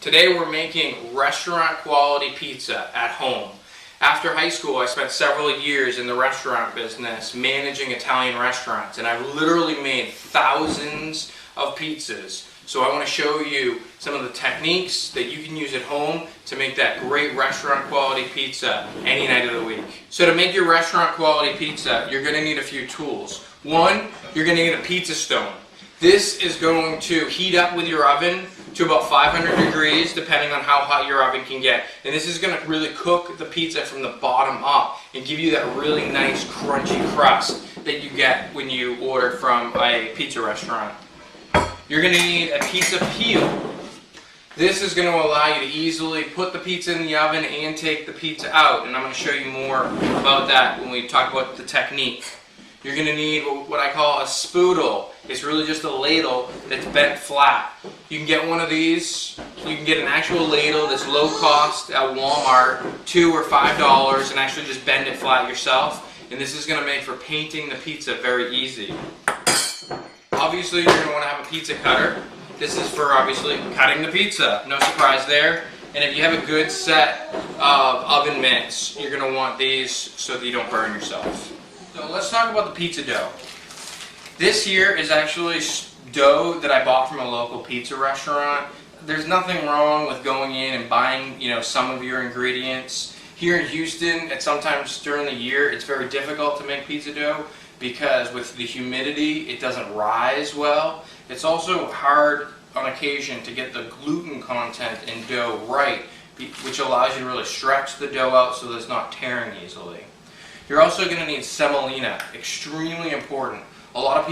Today we're making restaurant quality pizza at home. After high school, I spent several years in the restaurant business managing Italian restaurants, and I've literally made thousands of pizzas. So I want to show you some of the techniques that you can use at home to make that great restaurant quality pizza any night of the week. So to make your restaurant quality pizza, you're going to need a few tools. One, you're going to need a pizza stone. This is going to heat up with your oven to about 500 degrees, depending on how hot your oven can get. And this is going to really cook the pizza from the bottom up and give you that really nice crunchy crust that you get when you order from a pizza restaurant. You're going to need a pizza peel. This is going to allow you to easily put the pizza in the oven and take the pizza out. And I'm going to show you more about that when we talk about the technique. You're going to need what I call a spoodle. It's really just a ladle that's bent flat. You can get one of these. You can get an actual ladle that's low cost at Walmart, $2 or $5, and actually just bend it flat yourself. And this is going to make for painting the pizza very easy. Obviously, you're going to want to have a pizza cutter. This is for obviously cutting the pizza. No surprise there. And if you have a good set of oven mitts, you're going to want these so that you don't burn yourself. So let's talk about the pizza dough. This here is actually dough that I bought from a local pizza restaurant. There's nothing wrong with going in and buying, some of your ingredients. Here in Houston, at sometimes during the year, it's very difficult to make pizza dough because with the humidity, it doesn't rise well. It's also hard on occasion to get the gluten content in dough right, which allows you to really stretch the dough out so that it's not tearing easily. You're also going to need semolina, extremely important. A lot of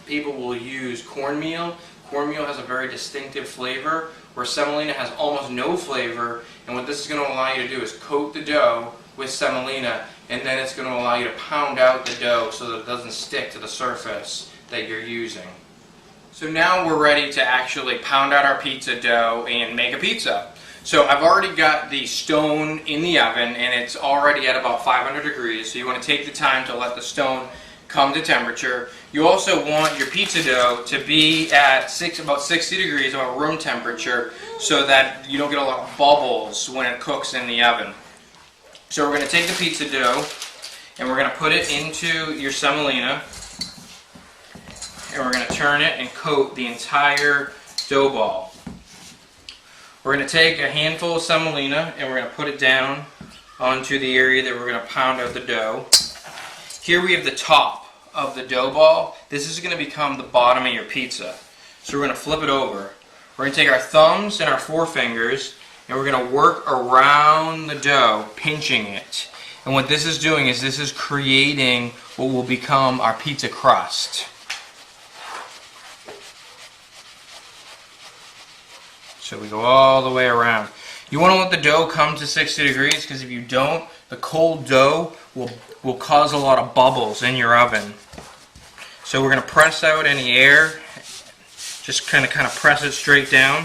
people will use cornmeal. Cornmeal has a very distinctive flavor, where semolina has almost no flavor. And what this is going to allow you to do is coat the dough with semolina, and then it's going to allow you to pound out the dough so that it doesn't stick to the surface that you're using. So now we're ready to actually pound out our pizza dough and make a pizza. So I've already got the stone in the oven, and it's already at about 500 degrees. So you want to take the time to let the stone come to temperature. You also want your pizza dough to be at about 60 degrees, about room temperature, so that you don't get a lot of bubbles when it cooks in the oven. So we're going to take the pizza dough, and we're going to put it into your semolina, and we're going to turn it and coat the entire dough ball. We're going to take a handful of semolina and we're going to put it down onto the area that we're going to pound out the dough. Here we have the top of the dough ball. This is going to become the bottom of your pizza. So we're going to flip it over. We're going to take our thumbs and our forefingers and we're going to work around the dough, pinching it. And what this is doing is this is creating what will become our pizza crust. So we go all the way around. You want to let the dough come to 60 degrees because if you don't, the cold dough will cause a lot of bubbles in your oven. So we're going to press out any air, just kind of press it straight down.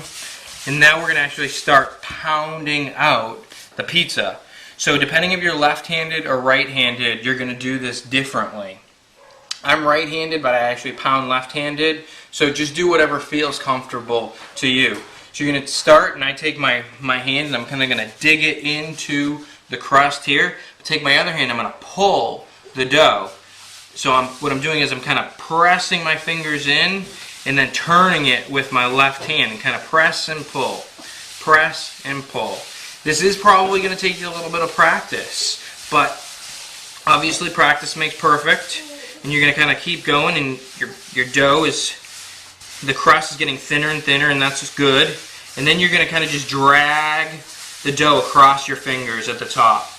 And now we're going to actually start pounding out the pizza. So depending if you're left-handed or right-handed, you're going to do this differently. I'm right-handed, but I actually pound left-handed. So just do whatever feels comfortable to you. So you're going to start, and I take my hand and I'm kind of going to dig it into the crust here. Take my other hand, I'm going to pull the dough. So what I'm doing is I'm kind of pressing my fingers in and then turning it with my left hand and kind of press and pull. Press and pull. This is probably going to take you a little bit of practice, but obviously practice makes perfect. And you're going to kind of keep going, and your dough the crust is getting thinner and thinner, and that's just good. And then you're going to kind of just drag the dough across your fingers at the top.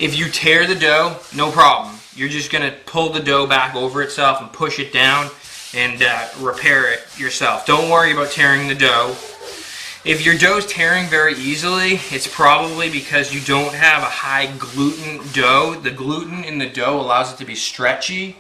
If you tear the dough, no problem. You're just going to pull the dough back over itself and push it down and repair it yourself. Don't worry about tearing the dough. If your dough is tearing very easily, it's probably because you don't have a high gluten dough. The gluten in the dough allows it to be stretchy.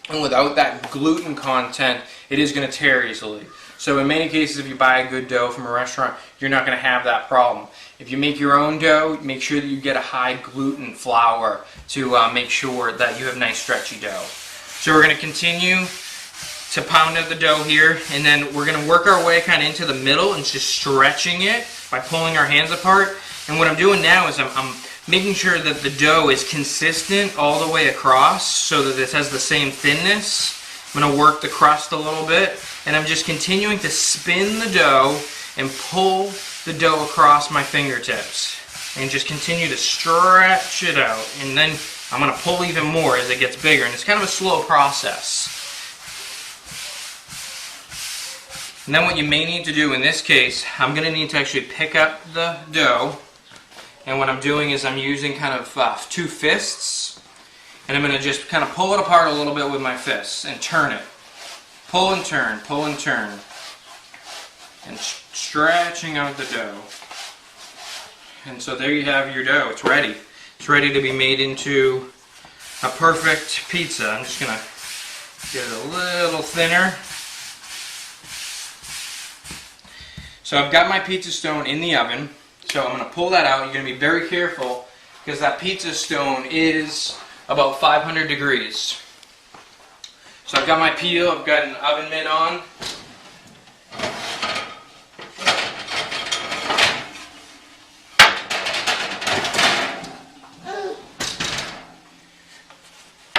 And without that gluten content, it is going to tear easily. So in many cases, if you buy a good dough from a restaurant, you're not going to have that problem. If you make your own dough, make sure that you get a high gluten flour to make sure that you have nice stretchy dough. So we're going to continue to pound out the dough here, and then we're going to work our way kind of into the middle and just stretching it by pulling our hands apart. And what I'm doing now is I'm making sure that the dough is consistent all the way across so that this has the same thinness. I'm going to work the crust a little bit, and I'm just continuing to spin the dough and pull the dough across my fingertips and just continue to stretch it out. And then I'm going to pull even more as it gets bigger, and it's kind of a slow process. And then what you may need to do in this case, I'm going to need to actually pick up the dough, and what I'm doing is I'm using kind of 2 fists, and I'm going to just kind of pull it apart a little bit with my fists and turn it. Pull and turn, and stretching out the dough. And so there you have your dough. It's ready. It's ready to be made into a perfect pizza. I'm just going to get it a little thinner. So I've got my pizza stone in the oven. So I'm going to pull that out. You're going to be very careful because that pizza stone is about 500 degrees. So I've got my peel. I've got an oven mitt on.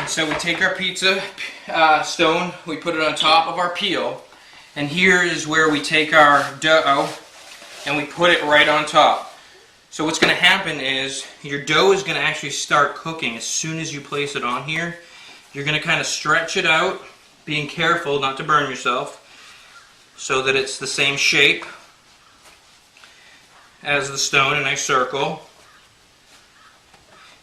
So we take our pizza stone, we put it on top of our peel, and here is where we take our dough and we put it right on top. So what's going to happen is your dough is going to actually start cooking as soon as you place it on here. You're going to kind of stretch it out, being careful not to burn yourself, so that it's the same shape as the stone, a nice circle.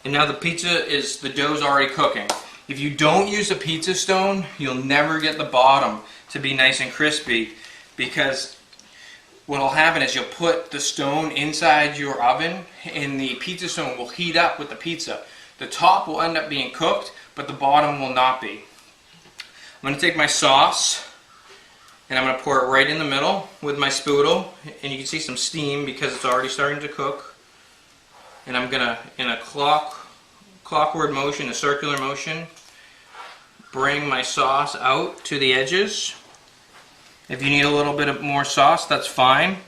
And now the dough's already cooking. If you don't use a pizza stone, you'll never get the bottom to be nice and crispy, because what will happen is you'll put the stone inside your oven and the pizza stone will heat up with the pizza. The top will end up being cooked, but the bottom will not be. I'm going to take my sauce and I'm going to pour it right in the middle with my spoodle, and you can see some steam because it's already starting to cook. And I'm going to, in a clockward motion, a circular motion, bring my sauce out to the edges. If you need a little bit of more sauce, that's fine.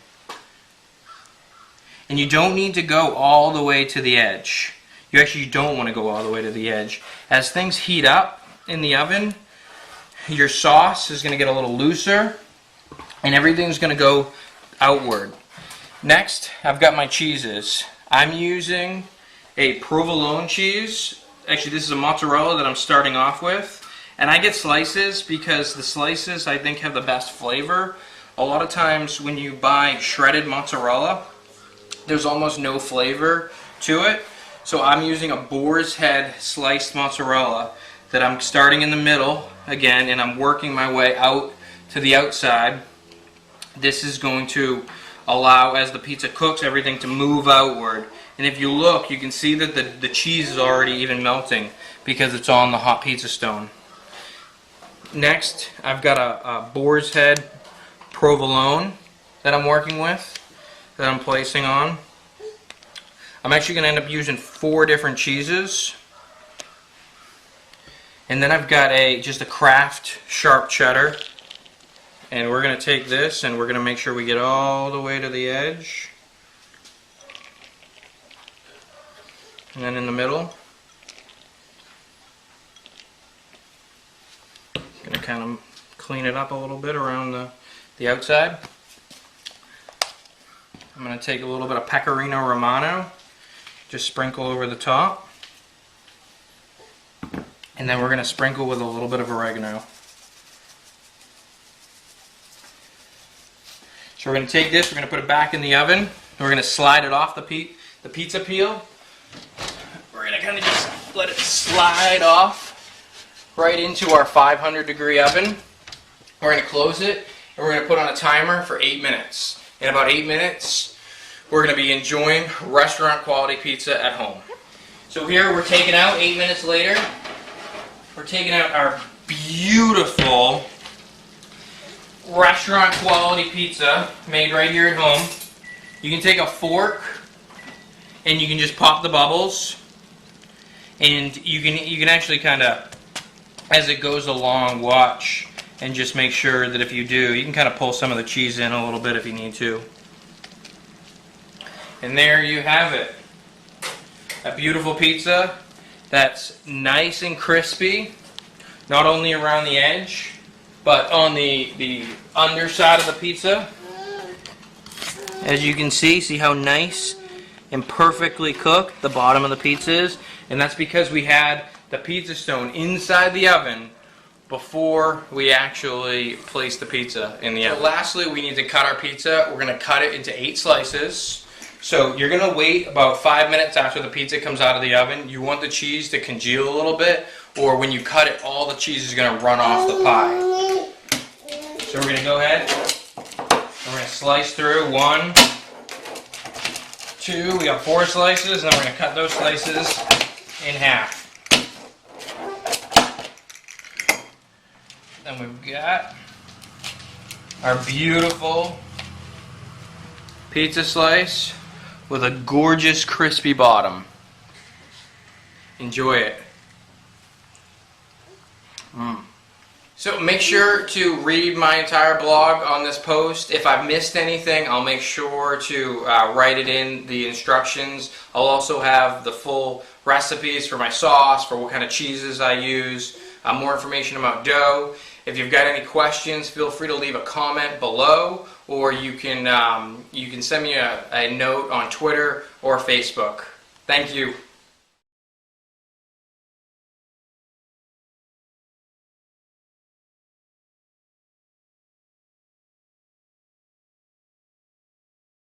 And you don't need to go all the way to the edge. You actually don't want to go all the way to the edge. As things heat up in the oven, your sauce is going to get a little looser and everything's going to go outward. Next, I've got my cheeses. I'm using a provolone cheese. Actually, this is a mozzarella that I'm starting off with. And I get slices because the slices, I think, have the best flavor. A lot of times when you buy shredded mozzarella, there's almost no flavor to it. So I'm using a boar's head sliced mozzarella that I'm starting in the middle again, and I'm working my way out to the outside. This is going to allow, as the pizza cooks, everything to move outward. And if you look, you can see that the cheese is already even melting because it's on the hot pizza stone. Next, I've got a boar's head provolone that I'm working with, that I'm placing on. I'm actually going to end up using 4 different cheeses. And then I've got just a Kraft sharp cheddar. And we're going to take this and we're going to make sure we get all the way to the edge. And then in the middle. Going to kind of clean it up a little bit around the outside. I'm going to take a little bit of pecorino romano, just sprinkle over the top. And then we're going to sprinkle with a little bit of oregano. So we're going to take this, we're going to put it back in the oven. We're going to slide it off the pizza peel. We're going to kind of just let it slide off right into our 500 degree oven. We're going to close it and we're going to put on a timer for 8 minutes. In about 8 minutes, we're going to be enjoying restaurant quality pizza at home. So here we're taking out, 8 minutes later, we're taking out our beautiful restaurant quality pizza made right here at home. You can take a fork and you can just pop the bubbles, and you can actually kind of, as it goes along, watch and just make sure that if you do, you can kind of pull some of the cheese in a little bit if you need to. And there you have it. A beautiful pizza that's nice and crispy, not only around the edge, but on the underside of the pizza. As you can see how nice and perfectly cooked the bottom of the pizza is. And that's because we had the pizza stone inside the oven before we actually placed the pizza in the oven. So lastly, we need to cut our pizza. We're going to cut it into 8 slices. So you're going to wait about 5 minutes after the pizza comes out of the oven. You want the cheese to congeal a little bit, or when you cut it, all the cheese is going to run off the pie. So we're going to go ahead, we're going to slice through 1, 2, we got 4 slices, and then we're going to cut those slices in half. Then we've got our beautiful pizza slice with a gorgeous crispy bottom. Enjoy it. So make sure to read my entire blog on this post. If I've missed anything, I'll make sure to write it in the instructions. I'll also have the full recipes for my sauce, for what kind of cheeses I use, more information about dough. If you've got any questions, feel free to leave a comment below, or you can send me a note on Twitter or Facebook. Thank you.